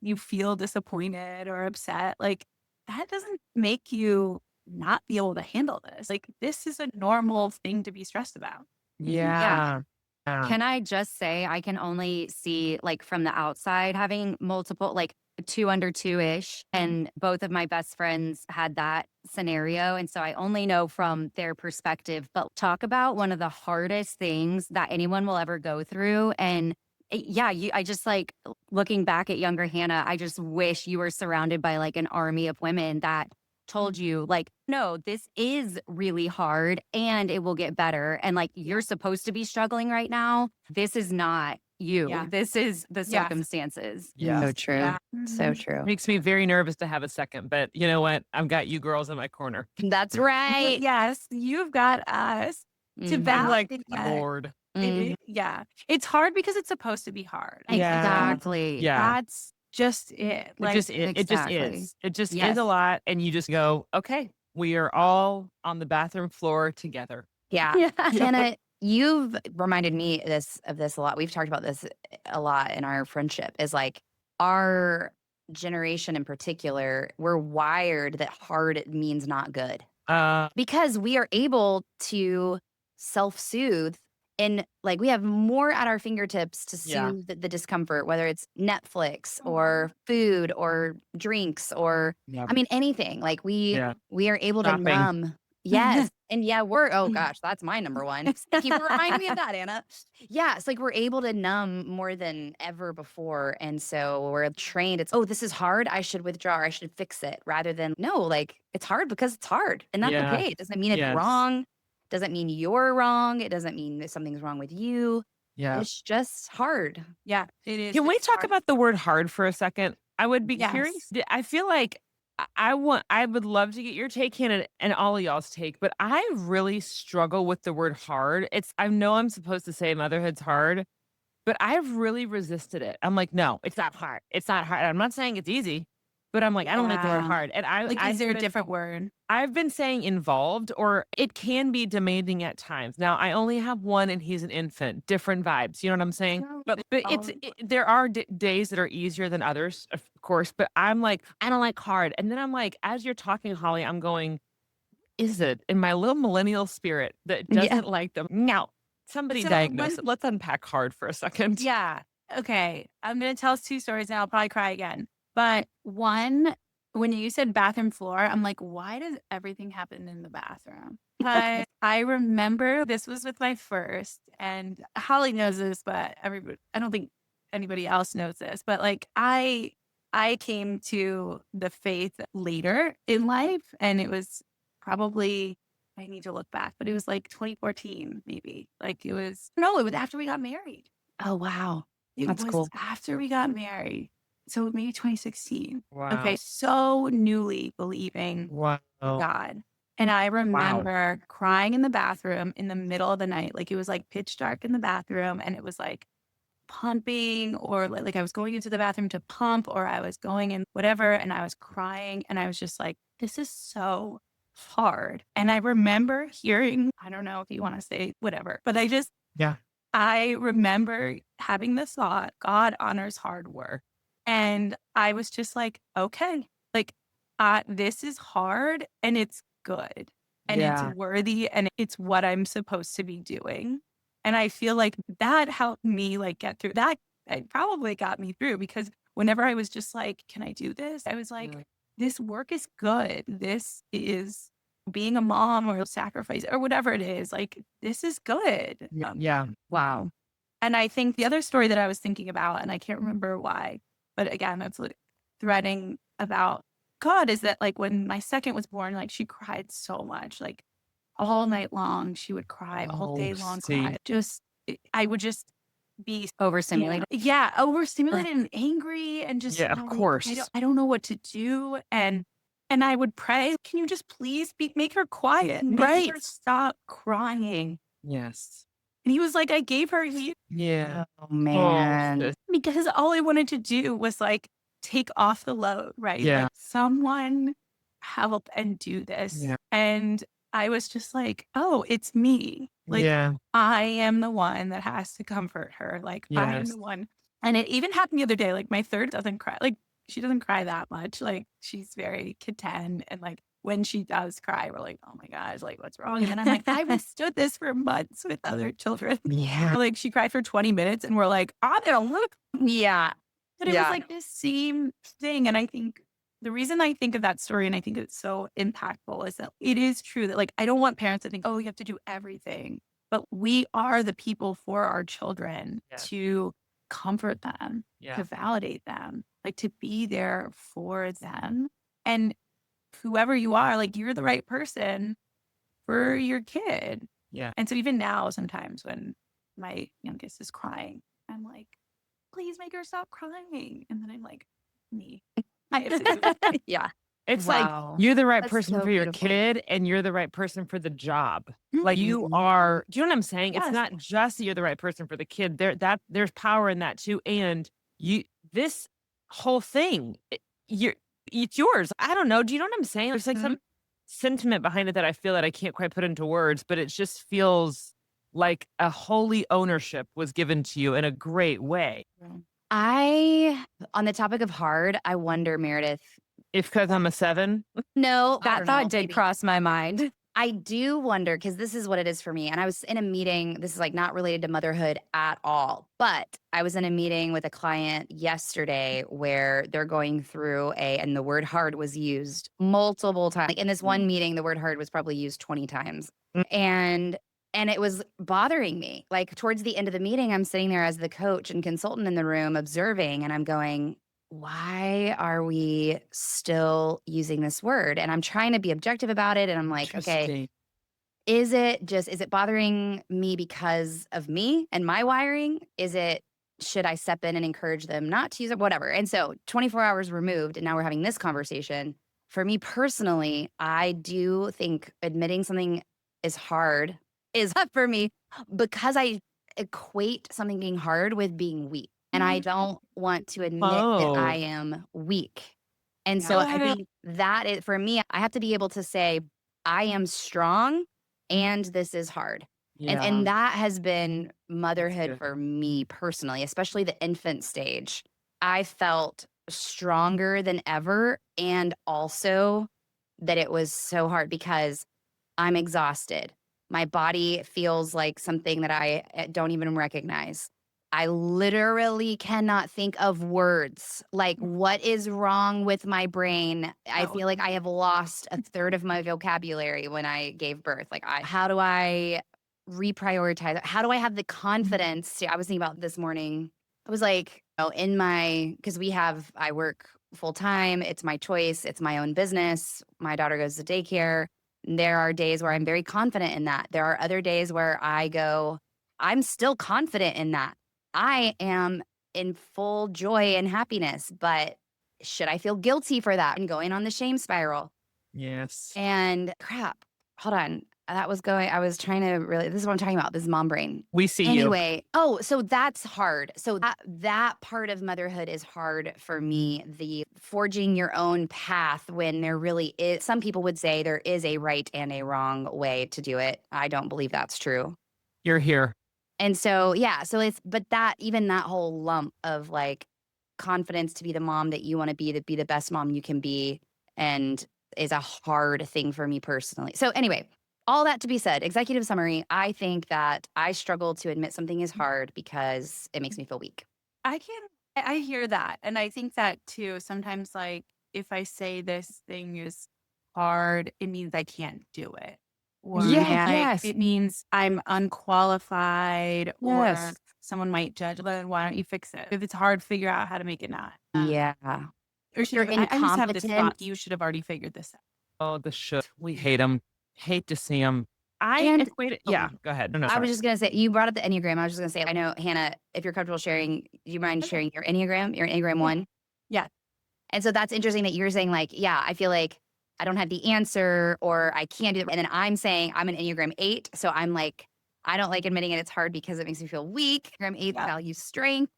A: you feel disappointed or upset, like that doesn't make you not be able to handle this. Like this is a normal thing to be stressed about.
B: Yeah.
C: Yeah. Yeah.
B: Can I just say I can only see, like, from the outside having multiple, like, 2 under 2-ish, and both of my best friends had that scenario, and so I only know from their perspective, but talk about one of the hardest things that anyone will ever go through, and yeah, I just, like, looking back at younger Hannah, I just wish you were surrounded by, like, an army of women that told you, like, no, this is really hard and it will get better. And like, you're supposed to be struggling right now. This is not you.
A: Yeah.
B: This is the
A: Yeah.
B: circumstances.
C: Yeah.
B: So true.
A: Yeah.
B: So
A: Mhm.
B: true.
C: Makes me very nervous to have a second, but you know what? I've got you girls in my corner.
B: That's right.
A: Yes, you've got us to
B: Mhm.
C: I'm like,
A: validate that.
C: Lord.
B: Mhm.
A: Yeah. It's hard because it's supposed to be hard.
C: Yeah.
B: Exactly.
C: Yeah.
A: That's just it.
C: It
A: Like,
C: just is. It just
B: Exactly.
C: is. It just is
B: Yes.
C: a lot. And you just go, okay, we are all on the bathroom floor together.
B: Yeah.
A: yeah.
B: Hannah, you've reminded me of this a lot. We've talked about this a lot in our friendship, is like our generation in particular, we're wired that hard means not good
C: Uh,
B: because we are able to self-soothe and like we have more at our fingertips to
C: yeah,
B: soothe the discomfort, whether it's Netflix
A: Mhm.
B: or food or drinks or
C: yeah,
B: I mean anything. Like
C: yeah.
B: we are able to
C: Shopping.
B: numb. Yes. And yeah, we're oh gosh, that's my number one. Thank you for reminding me of that, Anna. Yeah, it's like we're able to numb more than ever before. And so we're trained. It's, oh, this is hard. I should withdraw. Or I should fix it rather than, no, like it's hard because it's hard. And that's
C: Yeah.
B: okay. It doesn't mean it's
C: Yes.
B: wrong. Doesn't mean you're wrong. It doesn't mean that something's wrong with you.
C: Yeah.
B: It's just hard.
A: Yeah, it is.
C: Can we
A: It's
C: talk
A: hard.
C: about the word hard for a second? I would be curious.
A: Yes.
C: I feel like I would love to get your take, Hannah, and all of y'all's take, but I really struggle with the word hard. I know I'm supposed to say motherhood's hard, but I've really resisted it. I'm like, no, it's not hard. It's not hard. I'm not saying it's easy, but I'm like, I don't like the word
A: Yeah.
C: hard. And
A: Like, is there a different word?
C: I've been saying involved, or it can be demanding at times. Now, I only have one and he's an infant, different vibes. You know what I'm saying? But there are days that are easier than others, of course. But I'm like, I don't like hard. And then I'm like, as you're talking, Holly, I'm going, is it in my little millennial spirit that
B: Yeah.
C: doesn't like them? No, somebody
A: So
C: diagnose
A: one
C: it. Let's unpack hard for a second.
A: Yeah. Okay. I'm gonna tell us 2 stories and I'll probably cry again. But one, when you said bathroom floor, I'm like, "Why does everything happen in the bathroom?" But I remember this was with my first, and Holly knows this, but everybody I don't think anybody else knows this, but, like, I came to the faith later in life, and it was probably I need to look back, but it was, like, 2014 maybe. Like, it was no, it was after we got married.
B: Oh, wow.
A: It
B: That's
A: was
B: cool.
A: after we got married. So maybe 2016.
C: Wow.
A: Okay, so newly believing
C: Wow.
A: God. And I
C: Wow.
A: remember crying in the bathroom in the middle of the night. Like it was like pitch dark in the bathroom and it was like pumping or like I was going into the bathroom to pump or I was going in whatever and I was crying and I was just like, this is so hard. And I remember hearing, I don't know if you want to say whatever, but
C: Yeah.
A: I remember having this thought, God honors hard work. And I was just like, okay, like, this is hard and it's good and it's
C: Yeah.
A: worthy and it's what I'm supposed to be doing. And I feel like that helped me like get through that. It probably got me through because whenever I was just like, can I do this? I was like,
C: Mm.
A: this work is good. This is being a mom or sacrifice or whatever it is. Like, this is good.
C: Yeah.
A: Wow. And I think the other story that I was thinking about, and I can't remember why, but again, it's like threading about God is that like when my second was born, like she cried so much, like all night long, she would cry, all
C: Oh,
A: day long
C: see.
A: cry. I would just be
B: Overstimulated.
A: yeah, overstimulated and angry and just
C: Yeah, of
A: really,
C: course.
A: I don't know what to do. And I would pray, can you just please make her quiet? Make her
C: Right.
A: stop crying.
C: Yes.
A: And he was like, I gave her you
C: Yeah.
B: Oh,
C: Oh,
B: man.
C: sis.
A: because all I wanted to do was like take off the load, right?
C: Yeah.
A: Like someone help and do this.
C: Yeah.
A: And I was just like, oh, it's me. Like
C: Yeah.
A: I am the one that has to comfort her. Like I am
C: Yes.
A: the one. And it even happened the other day. Like my third doesn't cry. Like she doesn't cry that much. Like she's very content. And like when she does cry, we're like, oh my gosh, like what's wrong? And then I'm like, I withstood this for months with other children.
C: Yeah.
A: Like she cried for 20 minutes and we're like, I'm gonna look.
B: Yeah.
A: But it was like this same thing. And I think the reason I think of that story and I think it's so impactful is that it is true that like I don't want parents to think, oh, you have to do everything. But we are the people for our children
C: Yeah.
A: to comfort them,
C: Yeah.
A: to validate them, like to be there for them. And whoever you are, like you're the right person for your kid.
C: Yeah.
A: And so even now, sometimes when my youngest is crying, I'm like, please make her stop crying. And then I'm like, me. I have to do it.
B: Yeah.
C: It's
B: Wow.
C: like you're the right
B: That's
C: person
B: so
C: for your
B: beautiful.
C: kid and you're the right person for the job. Like you
B: Mhm.
C: are, do you know what I'm saying? It's
A: Yes.
C: not just that you're the right person for the kid. There's power in that too. And this whole thing, it's yours. I don't know. Do you know what I'm saying? There's like some sentiment behind it that I feel that I can't quite put into words, but it just feels like a holy ownership was given to you in a great way.
B: On the topic of hard, I wonder, Meredith.
C: If because I'm a 7?
B: No, I
A: That
B: don't
A: thought
B: know.
A: did
B: Maybe.
A: cross my mind.
B: I do wonder because this is what it is for me. And I was in a meeting. This is like not related to motherhood at all. But I was in a meeting with a client yesterday where they're going through and the word hard was used multiple times. Like in this one meeting, the word hard was probably used 20 times.
C: Mm.
B: And it was bothering me. Like towards the end of the meeting, I'm sitting there as the coach and consultant in the room observing, and I'm going, why are we still using this word? And I'm trying to be objective about it. And I'm like, okay,
C: Interesting.
B: is it bothering me because of me and my wiring? Should I step in and encourage them not to use it? Whatever. And so 24 hours removed, and now we're having this conversation. For me personally, I do think admitting something is hard is hard for me because I equate something being hard with being weak. And I don't want to admit that I
C: Oh.
B: am weak. And so I think that it for me, I have to be able to say, I am strong and this is hard. And
C: Yeah.
B: and that has been motherhood
C: good.
B: for me personally, especially the infant stage. I felt stronger than ever, and also that it was so hard because I'm exhausted. My body feels like something that I don't even recognize. I literally cannot think of words. Like, what is wrong with my brain? I
A: Oh.
B: feel like I have lost a third of my vocabulary when I gave birth. Like, how do I reprioritize? How do I have the confidence I was thinking about this morning. I was like, because I work full time. It's my choice. It's my own business. My daughter goes to daycare. There are days where I'm very confident in that. There are other days where I go, I'm still confident in that. I am in full joy and happiness, but should I feel guilty for that and going on the shame spiral?
C: Yes.
B: And crap, hold on. I was trying to really, this is what I'm talking about. This is mom brain.
C: We see you.
B: Anyway, so that's hard. So that part of motherhood is hard for me. The forging your own path when there really is, some people would say there is a right and a wrong way to do it. I don't believe that's true.
C: You're here.
B: And so, yeah, but even that whole lump of like confidence to be the mom that you want to be the best mom you can be, and is a hard thing for me personally. So, anyway, all that to be said, executive summary, I think that I struggle to admit something is hard because it makes me feel weak.
A: I hear that. And I think that too. Sometimes, like, if I say this thing is hard, it means I can't do it. Or
C: Yeah,
A: like,
C: yes.
A: it means I'm unqualified, or
C: Yes.
A: someone might judge. Then why don't you fix it? If it's hard, figure out how to make it not.
B: Yeah.
A: Or should
B: You're
A: I just have this thought.
B: incompetent.
A: You should have already figured this out.
C: Oh, the should. We hate them. Hate to see them. I
B: And-
C: equate it. Yeah, go ahead. No,
B: I
C: sorry.
B: was just going to say, you brought up the Enneagram. I was just going to say, I know, Hannah, if you're comfortable sharing, do you mind sharing your Enneagram? Your Enneagram 1?
A: Yeah.
B: And so that's interesting that you're saying, like, yeah, I feel like I don't have the answer or I can't do it. And then I'm saying I'm an Enneagram 8. So I'm like, I don't like admitting it. It's hard because it makes me feel weak. Enneagram 8 values strength.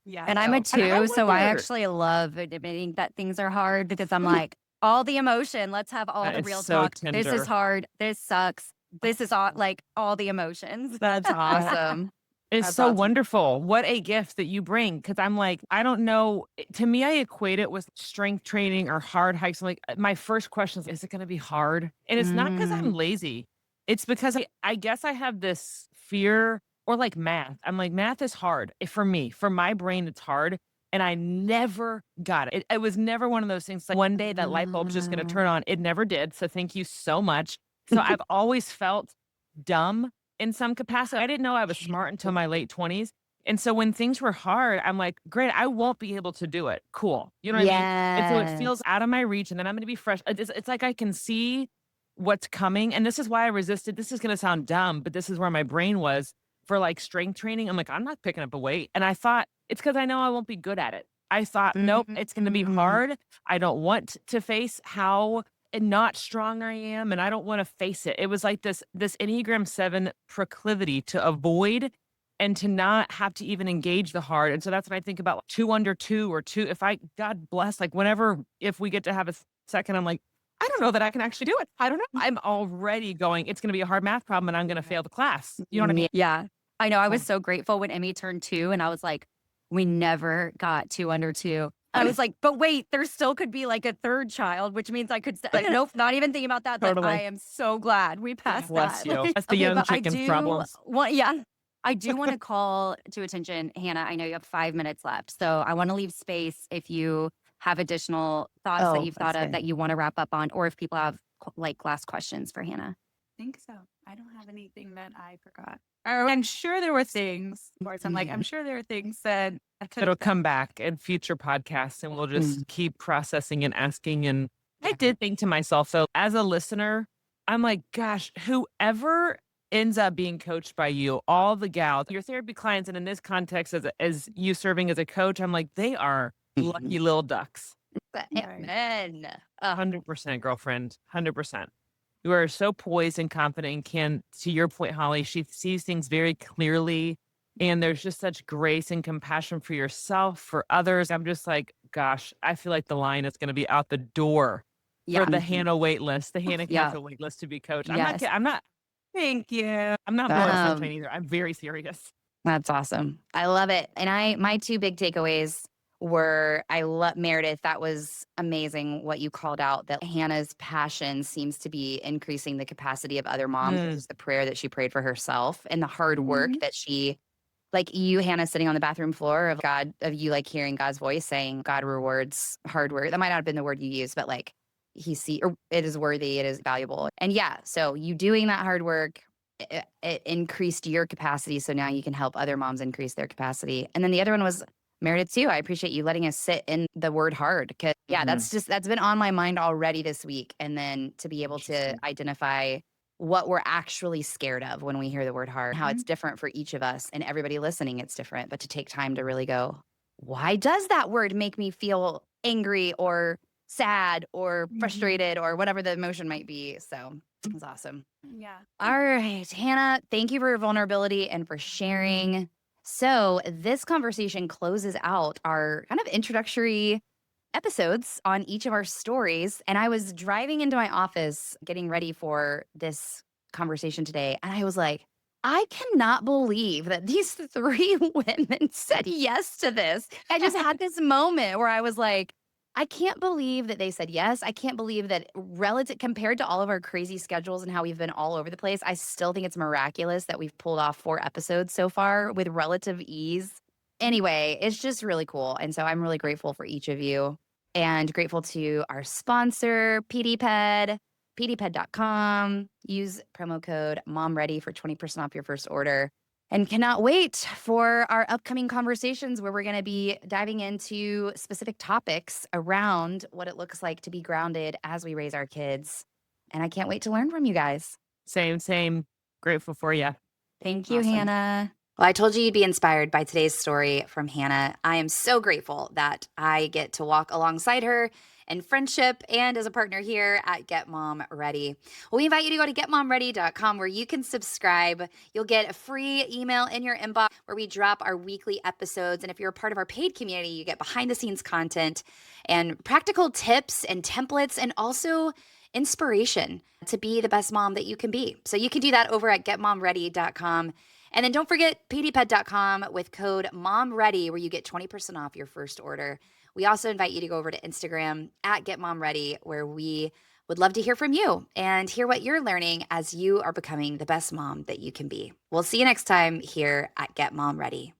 A: Yeah.
D: And I'm a
A: so-
C: And I
D: 2, so I
C: wonder-
D: actually love admitting that things are hard because I'm like, all the emotion, let's have all
C: That
D: the
C: is
D: real
C: so
D: talk. This
C: tender.
D: is hard. This sucks. This is all like all the emotions.
A: That's awesome.
C: It's
A: That's
C: so
A: awesome.
C: wonderful. What a gift that you bring. Cause I'm like, I don't know. To me, I equate it with strength training or hard hikes. Like my first question is it going to be hard? And it's not because I'm lazy. It's because I guess I have this fear, or like math. I'm like, math is hard. For me, for my brain, it's hard. And I never got it. It was never one of those things like one day that light bulb's just going to turn on. It never did. So thank you so much. So I've always felt dumb in some capacity. I didn't know I was smart until my late 20s. And so when things were hard, I'm like, great, I won't be able to do it. Cool. You know what I mean? And so it feels out of my reach. And then I'm going to be fresh. It's like I can see what's coming. And this is why I resisted. This is going to sound dumb, but this is where my brain was for like strength training. I'm like, I'm not picking up a weight. And I thought, it's because I know I won't be good at it. I thought, nope, it's going to be hard. I don't want to face how not strong I am, and I don't want to face it. It was like this Enneagram 7 proclivity to avoid and to not have to even engage the hard. And so that's what I think about 2 under 2 or 2. If I, God bless, like whenever, if we get to have a second, I'm like, I don't know that I can actually do it. I don't know. I'm already going, it's going to be a hard math problem and I'm going to fail the class. You know what I mean?
D: Yeah. I know. I was so grateful when Emmy turned 2 and I was like, We never got 2 under 2. I was like, but wait, there still could be like a third child, which means I could, like, nope, not even thinking about that. But I
C: Totally.
D: am so glad we passed
C: Bless
D: that.
C: you. That's the
D: Okay,
C: young
D: but I
C: chicken's
D: do
C: problems.
D: want, yeah, I do want to call to attention, Hannah. I know you have 5 minutes left. So I want to leave space if you have additional thoughts that
A: Oh,
D: you've
A: that's
D: thought of
A: good.
D: that you want to wrap up on, or if people have like last questions for Hannah.
A: I think so. I don't have anything that I forgot. Or I'm sure there were things, of course, I'm like, I'm sure there are things that I could
C: It'll
A: have
C: come
A: done.
C: back in future podcasts and we'll just
A: Mm.
C: keep processing and asking. And I did think to myself, though, as a listener, I'm like, gosh, whoever ends up being coached by you, all the gals, your therapy clients, and in this context, as you serving as a coach, I'm like, they are lucky little ducks.
A: Right.
D: Amen.
C: 100% girlfriend, 100%. You are so poised and confident and can, to your point, Holly, she sees things very clearly. And there's just such grace and compassion for yourself, for others. I'm just like, gosh, I feel like the line is going to be out the door
D: Yeah.
C: for the Hannah wait list, the Hannah
D: Yeah.
C: Castle wait list to be coached. I'm not
D: Yes.
C: kidding. I'm not, thank you. I'm not blowing sunshine either. I'm very serious.
D: That's awesome. I love it. And my 2 big takeaways were I love Meredith. That was amazing what you called out, that Hannah's passion seems to be increasing the capacity of other moms, which
C: Mm.
D: is the prayer that she prayed for herself and the hard work
A: Mhm.
D: that she, like you, Hannah, sitting on the bathroom floor of God, of you like hearing God's voice saying God rewards hard work. That might not have been the word you used, but like or it is worthy, it is valuable. And yeah, so you doing that hard work, it increased your capacity. So now you can help other moms increase their capacity. And then the other one was Meredith too. I appreciate you letting us sit in the word hard. Cause yeah, that's been on my mind already this week. And then to be able to identify what we're actually scared of when we hear the word hard, how it's different for each of us and everybody listening, it's different, but to take time to really go, why does that word make me feel angry or sad or
A: Mhm.
D: frustrated or whatever the emotion might be? So it was awesome.
A: Yeah.
D: All right, Hannah, thank you for your vulnerability and for sharing. So, this conversation closes out our kind of introductory episodes on each of our stories. And I was driving into my office getting ready for this conversation today. And I was like, I cannot believe that these 3 women said yes to this. I just had this moment where I was like, I can't believe that they said yes. I can't believe that relative compared to all of our crazy schedules and how we've been all over the place, I still think it's miraculous that we've pulled off 4 episodes so far with relative ease. Anyway, it's just really cool. And so I'm really grateful for each of you and grateful to our sponsor, PDPed, pdped.com. Use promo code MOMREADY for 20% off your first order. And cannot wait for our upcoming conversations where we're going to be diving into specific topics around what it looks like to be grounded as we raise our kids. And I can't wait to learn from you guys.
C: Same. Grateful for you.
D: Thank you,
B: Awesome.
D: Hannah.
B: Well, I told you you'd be inspired by today's story from Hannah. I am so grateful that I get to walk alongside her in friendship and as a partner here at Get Mom Ready. Well, we invite you to go to getmomready.com where you can subscribe. You'll get a free email in your inbox where we drop our weekly episodes. And if you're a part of our paid community, you get behind the scenes content and practical tips and templates and also inspiration to be the best mom that you can be. So you can do that over at getmomready.com. And then don't forget pdped.com with code MOMREADY where you get 20% off your first order. We also invite you to go over to Instagram at GetMomReady where we would love to hear from you and hear what you're learning as you are becoming the best mom that you can be. We'll see you next time here at Get Mom Ready.